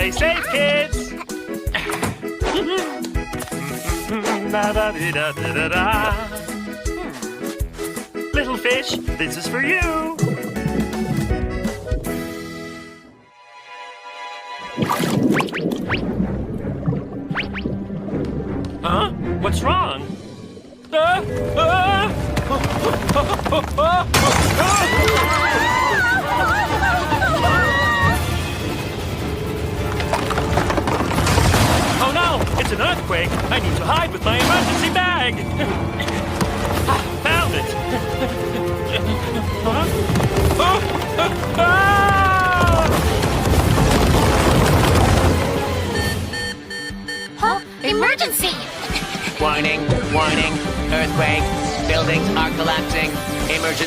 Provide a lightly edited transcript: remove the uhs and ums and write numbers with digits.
Stay safe, kids! Da-da-dee-da-da-da-da. Little fish, this is for you. Huh? What's wrong? Oh no! It's an earthquake! I need to hide with my emergency bag! Found it! Huh? Emergency! Warning, warning, earthquake, buildings are collapsing, emergency.